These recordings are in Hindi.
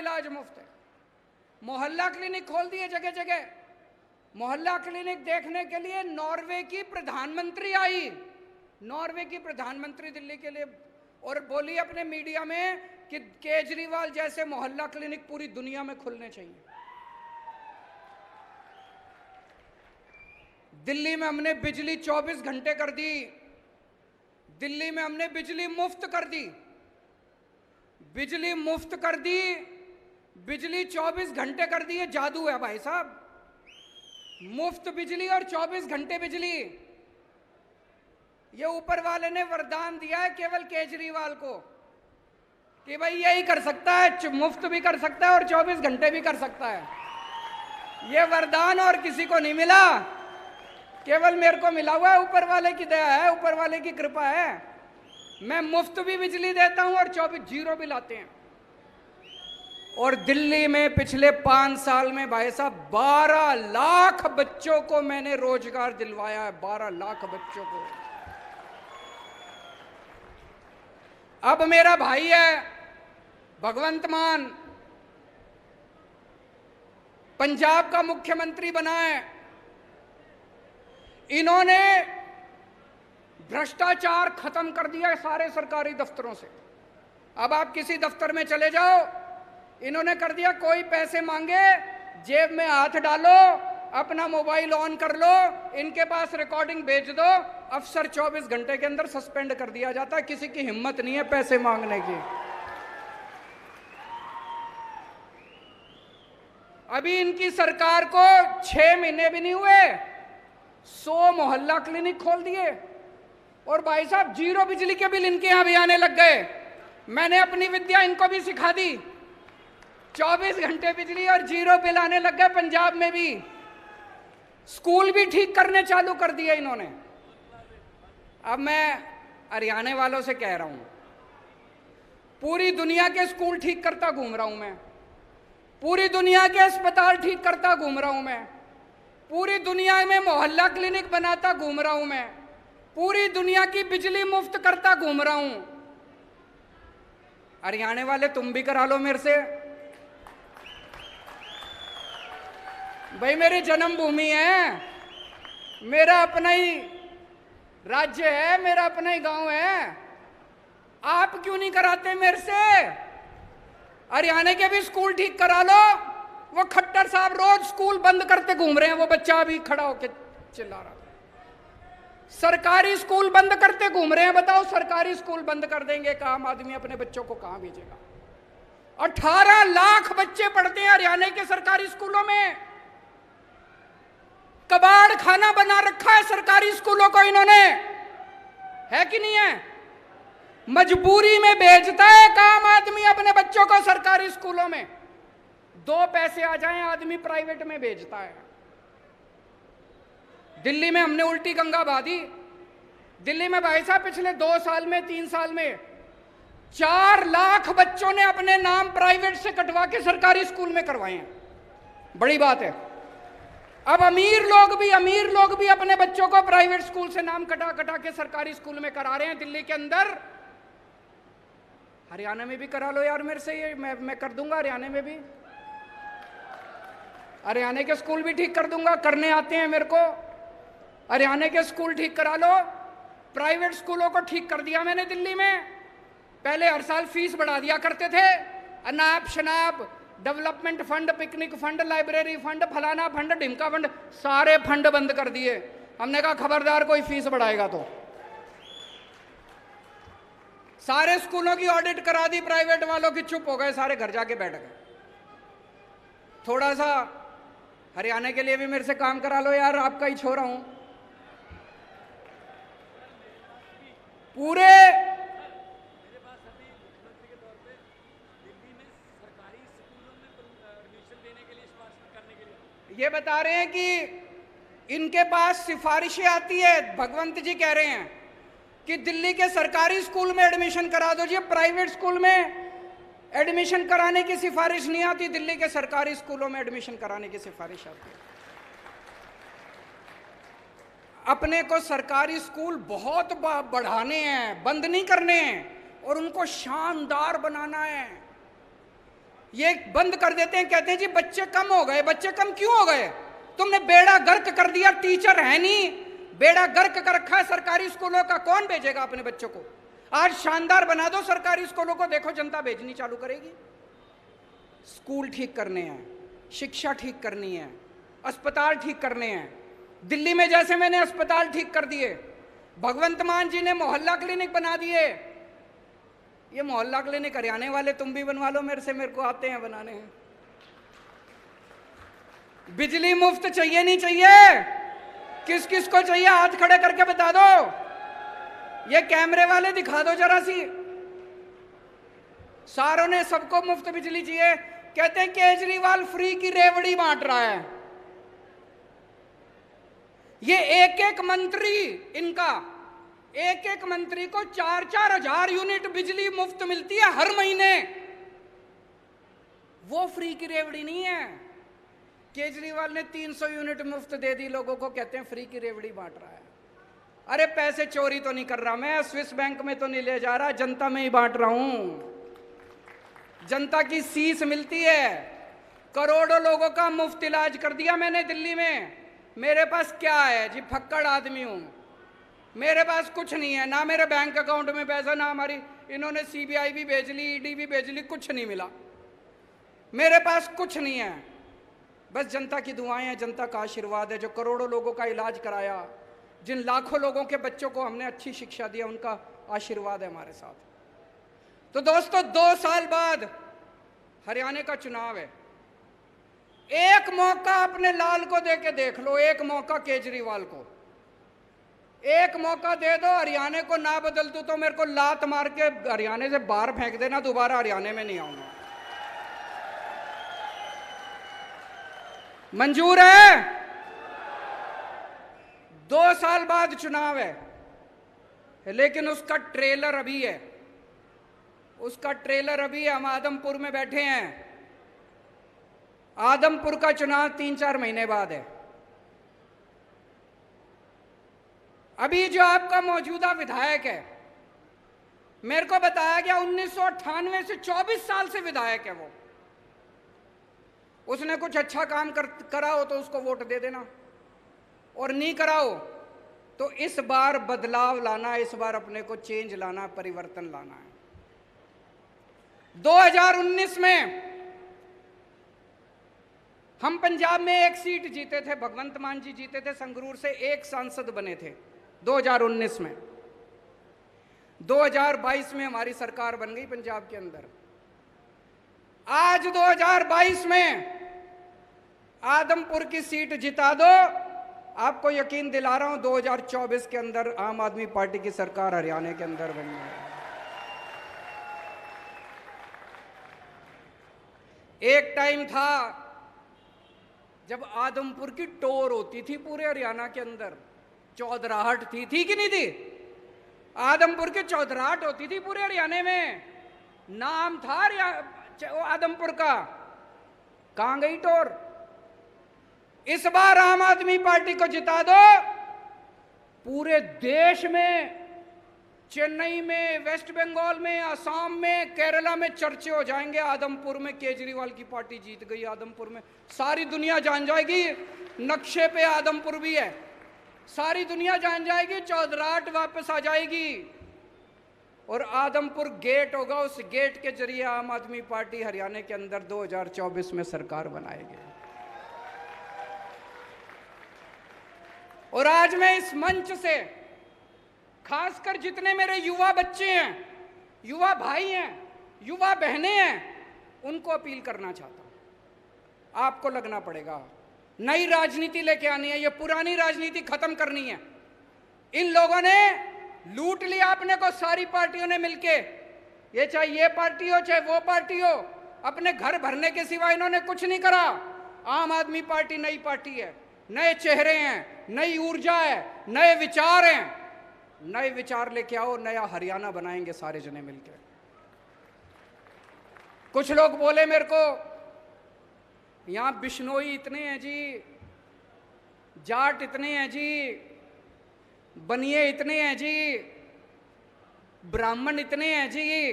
इलाज मुफ्त है। मोहल्ला क्लिनिक खोल दिए जगह जगह। मोहल्ला क्लिनिक देखने के लिए नॉर्वे की प्रधानमंत्री आई, नॉर्वे की प्रधानमंत्री दिल्ली के लिए, और बोली अपने मीडिया में कि केजरीवाल जैसे मोहल्ला क्लिनिक पूरी दुनिया में खुलने चाहिए। दिल्ली में हमने बिजली 24 घंटे कर दी। दिल्ली में हमने बिजली मुफ्त कर दी, बिजली मुफ्त कर दी, बिजली 24 घंटे कर दी। ये जादू है भाई साहब, मुफ्त बिजली और 24 घंटे बिजली। ये ऊपर वाले ने वरदान दिया है केवल केजरीवाल को कि भाई यही कर सकता है, मुफ्त भी कर सकता है और 24 घंटे भी कर सकता है। ये वरदान और किसी को नहीं मिला, केवल मेरे को मिला हुआ है। ऊपर वाले की दया है, ऊपर वाले की कृपा है। मैं मुफ्त भी बिजली देता हूं और 24 जीरो भी लाते हैं। और दिल्ली में पिछले 5 साल में भाई साहब 12 लाख बच्चों को मैंने रोजगार दिलवाया है, 12 लाख बच्चों को। अब मेरा भाई है भगवंत मान, पंजाब का मुख्यमंत्री बना है। इन्होंने भ्रष्टाचार खत्म कर दिया सारे सरकारी दफ्तरों से। अब आप किसी दफ्तर में चले जाओ, इन्होंने कर दिया, कोई पैसे मांगे जेब में हाथ डालो, अपना मोबाइल ऑन कर लो, इनके पास रिकॉर्डिंग भेज दो, अफसर 24 घंटे के अंदर सस्पेंड कर दिया जाता है। किसी की हिम्मत नहीं है पैसे मांगने की। अभी इनकी सरकार को 6 महीने भी नहीं हुए, 100 मोहल्ला क्लिनिक खोल दिए। और भाई साहब जीरो बिजली के बिल इनके यहां भी आने लग गए। मैंने अपनी विद्या इनको भी सिखा दी, 24 घंटे बिजली और जीरो बिल आने लग गए पंजाब में भी। स्कूल भी ठीक करने चालू कर दिए इन्होंने। अब मैं हरियाणा वालों से कह रहा हूं, पूरी दुनिया के स्कूल ठीक करता घूम रहा हूं मैं, पूरी दुनिया के अस्पताल ठीक करता घूम रहा हूं मैं, पूरी दुनिया में मोहल्ला क्लिनिक बनाता घूम रहा हूं मैं, पूरी दुनिया की बिजली मुफ्त करता घूम रहा हूं। हरियाणा वाले तुम भी करा लो मेरे से। भाई मेरी जन्मभूमि है, मेरा अपना ही राज्य है, मेरा अपना ही गांव है। आप क्यों नहीं कराते मेरे से? हरियाणा के भी स्कूल ठीक करा लो। वो खट्टर साहब रोज स्कूल बंद करते घूम रहे हैं, वो बच्चा अभी खड़ा होके चिल्ला रहा था। सरकारी स्कूल बंद करते घूम रहे हैं। बताओ, सरकारी स्कूल बंद कर देंगे, एक आम आदमी अपने बच्चों को कहां भेजेगा? 18 लाख बच्चे पढ़ते हैं हरियाणा के सरकारी स्कूलों में। कबाड़ खाना बना रखा है सरकारी स्कूलों को इन्होंने, है कि नहीं है? मजबूरी में भेजता है एक आम आदमी अपने बच्चों को सरकारी स्कूलों में। 2 पैसे आ जाएं आदमी प्राइवेट में भेजता है। दिल्ली में हमने उल्टी गंगा बहा दी। दिल्ली में भाई साहब पिछले 2 साल में 3 साल में 4 लाख बच्चों ने अपने नाम प्राइवेट से कटवा के सरकारी स्कूल में करवाए हैं। बड़ी बात है। अब अमीर लोग भी अपने बच्चों को प्राइवेट स्कूल से नाम कटा कटा के सरकारी स्कूल में करा रहे हैं दिल्ली के अंदर। हरियाणा में भी करा लो यार मेरे से, ये मैं कर दूंगा हरियाणा में भी। हरियाणा के स्कूल भी ठीक कर दूंगा, करने आते हैं मेरे को। हरियाणा के स्कूल ठीक करा लो। प्राइवेट स्कूलों को ठीक कर दिया मैंने दिल्ली में। पहले हर साल फीस बढ़ा दिया करते थे, अनाप शनाप, development fund, picnic fund, library fund, फलाना फंड, ढिमका फंड, सारे फंड बंद कर दिए। हमने कहा खबरदार कोई फीस बढ़ाएगा तो। सारे स्कूलों की ऑडिट करा दी प्राइवेट वालों की, चुप हो गए सारे, घर जाके बैठ गए। थोड़ा सा हरियाणा के लिए भी मेरे से काम करा लो यार, आपका ही छोरा हूं। पूरे ये बता रहे हैं कि इनके पास सिफारिशें आती है। भगवंत जी कह रहे हैं कि दिल्ली के सरकारी स्कूल में एडमिशन करा दो जी, प्राइवेट स्कूल में एडमिशन कराने की सिफारिश नहीं आती, दिल्ली के सरकारी स्कूलों में एडमिशन कराने की सिफारिश आती है। अपने को सरकारी स्कूल बहुत बढ़ाने हैं, बंद नहीं करने हैं, और उनको शानदार बनाना है। ये बंद कर देते हैं, कहते हैं जी बच्चे कम हो गए। बच्चे कम क्यों हो गए? तुमने बेड़ा गर्क कर दिया, टीचर है नहीं, बेड़ा गर्क कर रखा है सरकारी स्कूलों का। कौन भेजेगा अपने बच्चों को? आज शानदार बना दो सरकारी स्कूलों को, देखो जनता भेजनी चालू करेगी। स्कूल ठीक करने हैं, शिक्षा ठीक करनी है, अस्पताल ठीक करने हैं। दिल्ली में जैसे मैंने अस्पताल ठीक कर दिए, भगवंत मान जी ने मोहल्ला क्लिनिक बना दिए। ये मोहल्ला क्लिनिक हरियाणा वाले तुम भी बनवा लो मेरे से, मेरे को आते हैं बनाने हैं। बिजली मुफ्त चाहिए नहीं चाहिए? किस किस को चाहिए? हाथ खड़े करके बता दो। ये कैमरे वाले दिखा दो जरा सी। सारों ने सबको मुफ्त बिजली चाहिए। कहते हैं केजरीवाल फ्री की रेवड़ी बांट रहा है। ये एक एक मंत्री, इनका एक एक मंत्री को 4-4 हजार यूनिट बिजली मुफ्त मिलती है हर महीने। वो फ्री की रेवड़ी नहीं है। केजरीवाल ने 300 यूनिट मुफ्त दे दी लोगों को, कहते हैं फ्री की रेवड़ी बांट रहा है। अरे पैसे चोरी तो नहीं कर रहा मैं, स्विस बैंक में तो नहीं ले जा रहा, जनता में ही बांट रहा हूं। जनता की सीस मिलती है। करोड़ों लोगों का मुफ्त इलाज कर दिया मैंने दिल्ली में। मेरे पास क्या है जी? फक्कड़ आदमी हूं, मेरे पास कुछ नहीं है, ना मेरे बैंक अकाउंट में पैसा, ना हमारी इन्होंने सीबीआई भी भेज ली, ईडी भी भेज ली, कुछ नहीं मिला। मेरे पास कुछ नहीं है, बस जनता की दुआएं हैं, जनता का आशीर्वाद है। जो करोड़ों लोगों का इलाज कराया, जिन लाखों लोगों के बच्चों को हमने अच्छी शिक्षा दी, उनका आशीर्वाद है हमारे साथ। तो दोस्तों 2 साल बाद हरियाणा का चुनाव है। एक मौका अपने लाल को दे के देख लो, एक मौका केजरीवाल को, एक मौका दे दो। हरियाणा को ना बदल दो तो मेरे को लात मार के हरियाणा से बाहर फेंक देना, दोबारा हरियाणा में नहीं आऊंगा। मंजूर है? 2 साल बाद चुनाव है, लेकिन उसका ट्रेलर अभी है, उसका ट्रेलर अभी है। हम आदमपुर में बैठे हैं। आदमपुर का चुनाव 3-4 महीने बाद है। अभी जो आपका मौजूदा विधायक है, मेरे को बताया गया 1998 से 24 साल से विधायक है वो। उसने कुछ अच्छा काम करा हो तो उसको वोट दे देना, और नहीं करा हो तो इस बार बदलाव लाना, इस बार अपने को चेंज लाना, परिवर्तन लाना है। 2019 में हम पंजाब में 1 सीट जीते थे, भगवंत मान जी जीते थे, संगरूर से 1 सांसद बने थे 2019 में। 2022 में हमारी सरकार बन गई पंजाब के अंदर। आज 2022 में आदमपुर की सीट जिता दो, आपको यकीन दिला रहा हूं 2024 के अंदर आम आदमी पार्टी की सरकार हरियाणा के अंदर बन गई। एक टाइम था जब आदमपुर की टोर होती थी पूरे हरियाणा के अंदर, चौधराहट थी कि नहीं थी? आदमपुर की चौधराहट होती थी पूरे हरियाणा में, नाम था आदमपुर का। कहां गई टोर? इस बार आम आदमी पार्टी को जिता दो, पूरे देश में, चेन्नई में, वेस्ट बंगाल में, असम में, केरला में चर्चे हो जाएंगे। आदमपुर में केजरीवाल की पार्टी जीत गई। आदमपुर में सारी दुनिया जान जाएगी नक्शे पे आदमपुर भी है, सारी दुनिया जान जाएगी, चौधराहट वापस आ जाएगी और आदमपुर गेट होगा। उस गेट के जरिए आम आदमी पार्टी हरियाणा के अंदर 2024 में सरकार बनाएगी। और आज मैं इस मंच से खासकर जितने मेरे युवा बच्चे हैं, युवा भाई हैं, युवा बहनें हैं, उनको अपील करना चाहता हूं। आपको लगना पड़ेगा, नई राजनीति लेके आनी है, ये पुरानी राजनीति खत्म करनी है। इन लोगों ने लूट लिया अपने को, सारी पार्टियों ने मिलके, ये चाहे ये पार्टी हो चाहे वो पार्टी हो, अपने घर भरने के सिवा इन्होंने कुछ नहीं करा। आम आदमी पार्टी नई पार्टी है, नए चेहरे हैं, नई ऊर्जा है, नए विचार हैं। नए विचार लेके आओ, नया हरियाणा बनाएंगे सारे जने मिलकर। कुछ लोग बोले मेरे को, यहां बिश्नोई इतने हैं जी, जाट इतने हैं जी, बनिए इतने हैं जी, ब्राह्मण इतने हैं जी,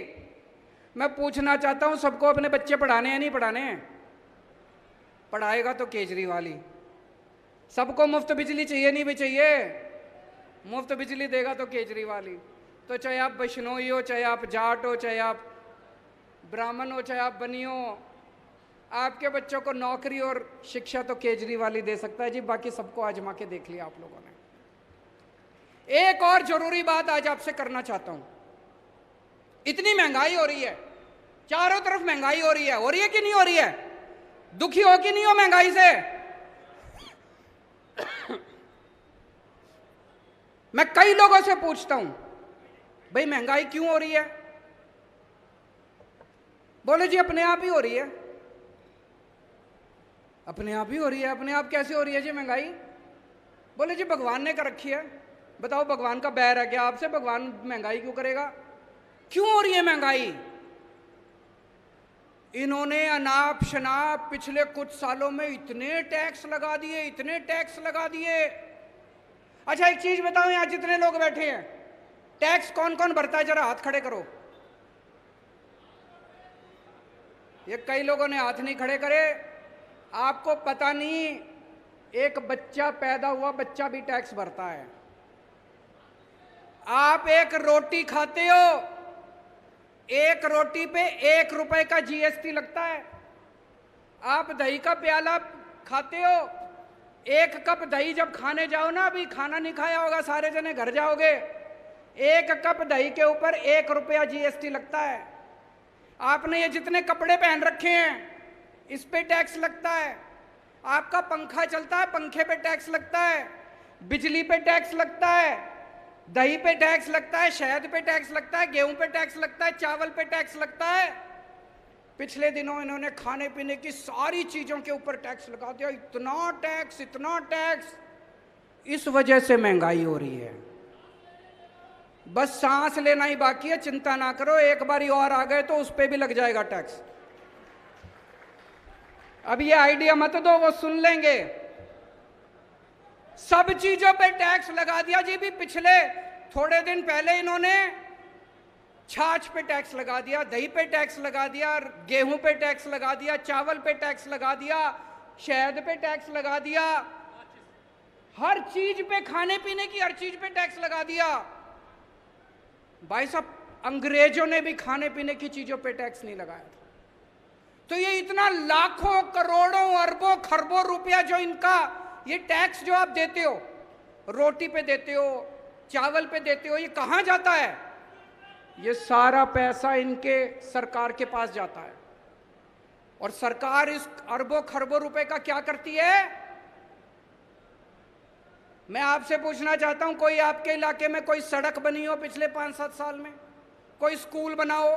मैं पूछना चाहता हूं सबको अपने बच्चे पढ़ाने हैं नहीं पढ़ाने हैं? पढ़ाएगा तो केजरीवाल ही। सबको मुफ्त बिजली चाहिए नहीं भी चाहिए? मुफ्त बिजली देगा तो केजरीवाल ही। तो चाहे आप वैष्णोई हो, चाहे आप जाट हो, चाहे आप ब्राह्मण हो, चाहे आप बनी हो, आपके बच्चों को नौकरी और शिक्षा तो केजरीवाल ही दे सकता है जी। बाकी सबको आजमा के देख लिया आप लोगों ने। एक और जरूरी बात आज आपसे करना चाहता हूं। इतनी महंगाई हो रही है, चारों तरफ महंगाई हो रही है कि नहीं हो रही है? दुखी हो कि नहीं हो महंगाई से? मैं कई लोगों से पूछता हूं, भाई महंगाई क्यों हो रही है? बोले जी अपने आप ही हो रही है। अपने आप ही हो रही है? अपने आप कैसे हो रही है जी महंगाई? बोले जी भगवान ने कर रखी है। बताओ भगवान का बैर है क्या आपसे? भगवान महंगाई क्यों करेगा? क्यों हो रही है महंगाई? इन्होंने अनाप शनाप पिछले कुछ सालों में इतने टैक्स लगा दिए, इतने टैक्स लगा दिए। अच्छा एक चीज बताओ, यहां जितने लोग बैठे हैं, टैक्स कौन कौन भरता है? जरा हाथ खड़े करो। ये कई लोगों ने हाथ नहीं खड़े करे। आपको पता नहीं, एक बच्चा पैदा हुआ बच्चा भी टैक्स भरता है। आप एक रोटी खाते हो, एक रोटी पे 1 रुपए का जीएसटी लगता है। आप दही का प्याला खाते हो, 1 कप दही जब खाने जाओ ना, अभी खाना नहीं खाया होगा सारे जने, घर जाओगे, 1 कप दही के ऊपर 1 रुपया जीएसटी लगता है। आपने ये जितने कपड़े पहन रखे हैं इस पे टैक्स लगता है। आपका पंखा चलता है, पंखे पे टैक्स लगता है, बिजली पे टैक्स लगता है, दही पे टैक्स लगता है, शहद पे टैक्स लगता है, गेहूं पे टैक्स लगता है, चावल पे टैक्स लगता है। पिछले दिनों इन्होंने खाने पीने की सारी चीजों के ऊपर टैक्स लगा दिया। इतना टैक्स, इतना टैक्स। इस वजह से महंगाई हो रही है। बस सांस लेना ही बाकी है, चिंता ना करो, एक बारी और आ गए तो उस पे भी लग जाएगा टैक्स। अब ये आइडिया मत दो, वो सुन लेंगे। सब चीजों पे टैक्स लगा दिया जी। भी पिछले थोड़े दिन पहले इन्होंने छाछ पे टैक्स लगा दिया, दही पे टैक्स लगा दिया, गेहूं पे टैक्स लगा दिया, चावल पे टैक्स लगा दिया, शहद पे टैक्स लगा दिया, हर चीज पे, खाने पीने की हर चीज पे टैक्स लगा दिया। भाई साहब, अंग्रेजों ने भी खाने पीने की चीजों पे टैक्स नहीं लगाया था। तो ये इतना लाखों करोड़ों अरबों खरबों रुपया जो इनका ये टैक्स जो आप देते हो, रोटी पे देते हो, चावल पे देते हो, ये कहां जाता है? ये सारा पैसा इनके सरकार के पास जाता है। और सरकार इस अरबों खरबों रुपए का क्या करती है? मैं आपसे पूछना चाहता हूं, कोई आपके इलाके में कोई सड़क बनी हो पिछले 5-7 साल में? कोई स्कूल बना हो,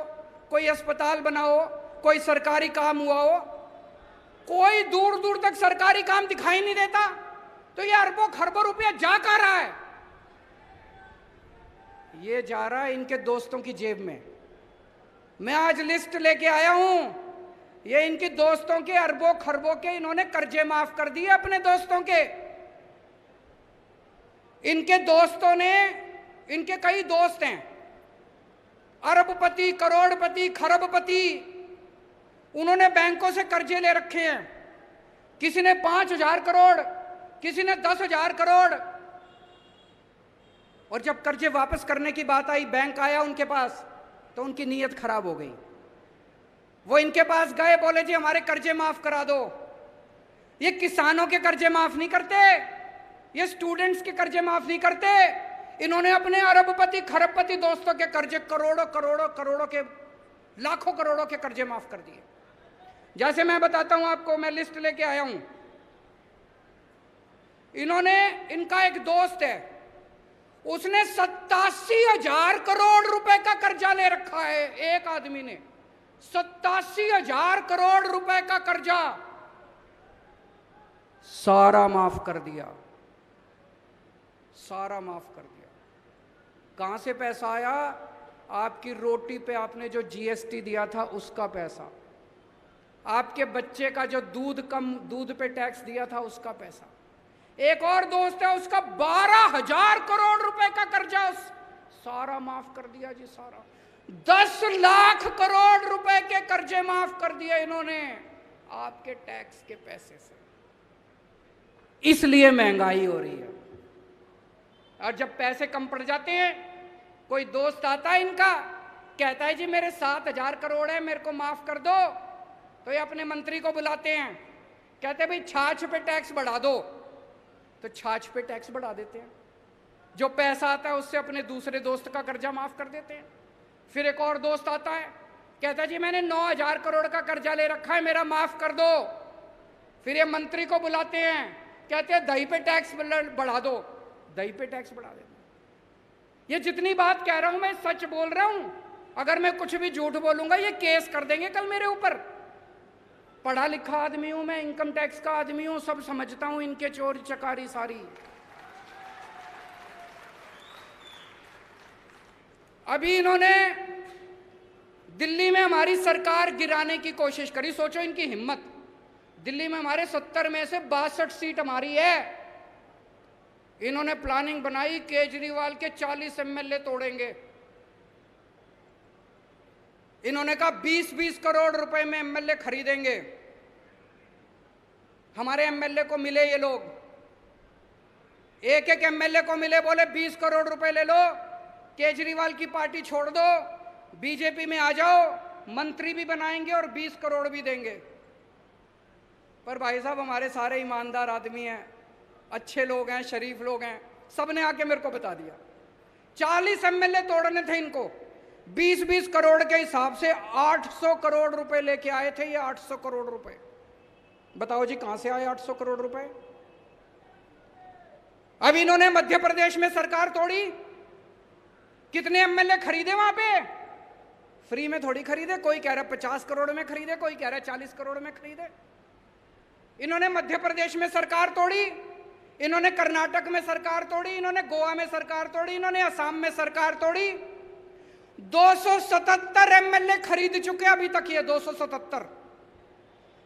कोई अस्पताल बना हो, कोई सरकारी काम हुआ हो? कोई दूर दूर तक सरकारी काम दिखाई नहीं देता। तो ये अरबों खरबों रुपया जा कहां रहा है? ये जा रहा है इनके दोस्तों की जेब में। मैं आज लिस्ट लेके आया हूं, ये इनके दोस्तों के अरबों खरबों के इन्होंने कर्जे माफ कर दिए अपने दोस्तों के। इनके दोस्तों ने, इनके कई दोस्त हैं, अरबपति, करोड़पति, खरबपति, उन्होंने बैंकों से कर्जे ले रखे हैं। किसी ने 5,000 करोड़, किसी ने 10,000 करोड़। और जब कर्जे वापस करने की बात आई, बैंक आया उनके पास, तो उनकी नीयत खराब हो गई। वो इनके पास गए, बोले जी हमारे कर्जे माफ करा दो। ये किसानों के कर्जे माफ नहीं करते, ये स्टूडेंट्स के कर्जे माफ नहीं करते। इन्होंने अपने अरबपति खरबपति दोस्तों के कर्जे करोड़ों करोड़ों करोड़ों के, लाखों करोड़ों के कर्जे माफ कर दिए। जैसे मैं बताता हूं आपको, मैं लिस्ट लेके आया हूं। इन्होंने, इनका एक दोस्त है, उसने 87,000 करोड़ रुपए का कर्जा ले रखा है। एक आदमी ने 87,000 करोड़ रुपए का कर्जा सारा माफ कर दिया, सारा माफ कर दिया। कहां से पैसा आया? आपकी रोटी पे आपने जो जीएसटी दिया था उसका पैसा, आपके बच्चे का जो दूध पे टैक्स दिया था उसका पैसा। एक और दोस्त है, उसका 12,000 करोड़ रुपए का कर्जा सारा माफ कर दिया जी, सारा। 10 लाख करोड़ रुपए के कर्जे माफ कर दिए इन्होंने आपके टैक्स के पैसे से। इसलिए महंगाई हो रही है। और जब पैसे कम पड़ जाते हैं, कोई दोस्त आता है इनका, कहता है जी मेरे 7,000 करोड़ है, मेरे को माफ कर दो, तो ये अपने मंत्री को बुलाते हैं, कहते हैं भाई छाछ पे टैक्स बढ़ा दो, तो छाछ पे टैक्स बढ़ा देते हैं। जो पैसा आता है उससे अपने दूसरे दोस्त का कर्जा माफ कर देते हैं। फिर एक और दोस्त आता है, कहता है जी मैंने 9,000 करोड़ का कर्जा ले रखा है, मेरा माफ कर दो। फिर ये मंत्री को बुलाते हैं, कहते हैं दही पे टैक्स बढ़ा दो, दही पे टैक्स बढ़ा देते हैं। ये जितनी बात कह रहा हूं मैं सच बोल रहा हूं। अगर मैं कुछ भी झूठ बोलूंगा ये केस कर देंगे कल मेरे ऊपर। पढ़ा लिखा आदमी हूं मैं, इनकम टैक्स का आदमी हूं, सब समझता हूं इनके चोरी चकारी सारी। अभी इन्होंने दिल्ली में हमारी सरकार गिराने की कोशिश करी। सोचो इनकी हिम्मत। दिल्ली में हमारे 70 में से 62 सीट हमारी है। इन्होंने प्लानिंग बनाई केजरीवाल के 40 एमएलए तोड़ेंगे। इन्होंने कहा 20-20 करोड़ रुपए में एमएलए खरीदेंगे। हमारे एमएलए को मिले ये लोग, एक एक एमएलए को मिले, बोले 20 करोड़ रुपए ले लो, केजरीवाल की पार्टी छोड़ दो, बीजेपी में आ जाओ, मंत्री भी बनाएंगे और 20 करोड़ भी देंगे। पर भाई साहब हमारे सारे ईमानदार आदमी हैं, अच्छे लोग हैं, शरीफ लोग हैं, सबने आके मेरे को बता दिया 40 एमएलए तोड़ने थे इनको। 20-20 करोड़ के हिसाब से 800 करोड़ रुपए लेके आए थे ये। 800 करोड़ रुपए बताओ जी कहां से आए 800 करोड़ रुपए। अब इन्होंने मध्य प्रदेश में सरकार तोड़ी। कितने एमएलए खरीदे वहां पे? फ्री में थोड़ी खरीदे। कोई कह रहा 50 करोड़ में खरीदे, कोई कह रहा 40 करोड़ में खरीदे। इन्होंने मध्य प्रदेश में सरकार तोड़ी, इन्होंने कर्नाटक में सरकार तोड़ी, इन्होंने गोवा में सरकार तोड़ी, इन्होंने असम में सरकार तोड़ी। 277 एमएलए खरीद चुके अभी तक ये। 277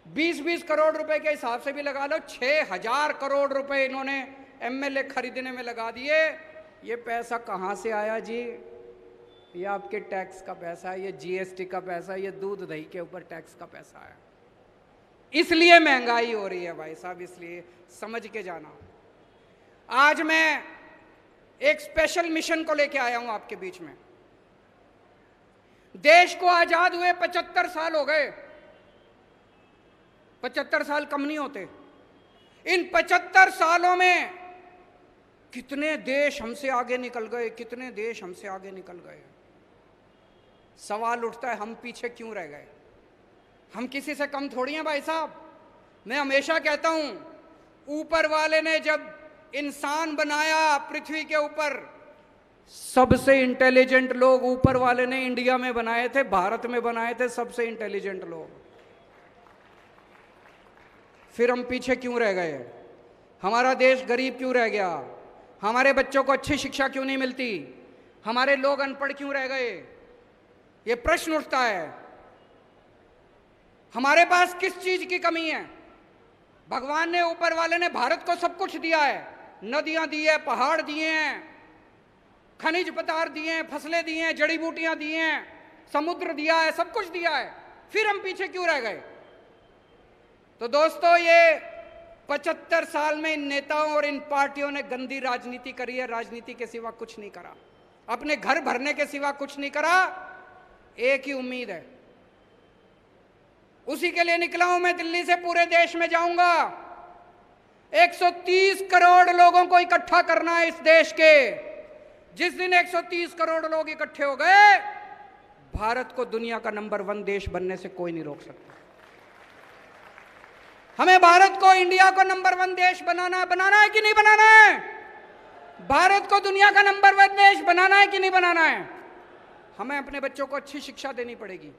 20-20 करोड़ रुपए के हिसाब से भी लगा लो, 6,000 करोड़ रुपए इन्होंने एमएलए खरीदने में लगा दिए। ये पैसा कहां से आया जी? ये आपके टैक्स का पैसा है, ये जीएसटी का पैसा है, ये दूध दही के ऊपर टैक्स का पैसा है। इसलिए महंगाई हो रही है भाई साहब, इसलिए समझ के जाना। आज मैं एक स्पेशल मिशन को लेके आया हूं आपके बीच में। देश को आजाद हुए 75 साल हो गए। 75 साल कम नहीं होते। इन 75 सालों में कितने देश हमसे आगे निकल गए, कितने देश हमसे आगे निकल गए। सवाल उठता है हम पीछे क्यों रह गए? हम किसी से कम थोड़ी हैं भाई साहब। मैं हमेशा कहता हूं ऊपर वाले ने जब इंसान बनाया पृथ्वी के ऊपर, सबसे इंटेलिजेंट लोग ऊपर वाले ने इंडिया में बनाए थे, भारत में बनाए थे सबसे इंटेलिजेंट लोग। फिर हम पीछे क्यों रह गए? हमारा देश गरीब क्यों रह गया? हमारे बच्चों को अच्छी शिक्षा क्यों नहीं मिलती? हमारे लोग अनपढ़ क्यों रह गए? ये प्रश्न उठता है। हमारे पास किस चीज की कमी है? भगवान ने, ऊपर वाले ने भारत को सब कुछ दिया है। नदियां दी है, पहाड़ दिए हैं, खनिज पदार्थ दिए हैं, फसलें दी हैं, जड़ी बूटियां दी हैं, समुद्र दिया है, सब कुछ दिया है। फिर हम पीछे क्यों रह गए? तो दोस्तों ये 75 साल में इन नेताओं और इन पार्टियों ने गंदी राजनीति करी है। राजनीति के सिवा कुछ नहीं करा, अपने घर भरने के सिवा कुछ नहीं करा। एक ही उम्मीद है, उसी के लिए निकला हूं मैं। दिल्ली से पूरे देश में जाऊंगा। 130 करोड़ लोगों को इकट्ठा करना है इस देश के। जिस दिन 130 करोड़ लोग इकट्ठे हो गए, भारत को दुनिया का नंबर 1 देश बनने से कोई नहीं रोक सकता। हमें भारत को, इंडिया को नंबर 1 देश बनाना है कि नहीं बनाना है? भारत को दुनिया का नंबर 1 देश बनाना है कि नहीं बनाना है? हमें अपने बच्चों को अच्छी शिक्षा देनी पड़ेगी।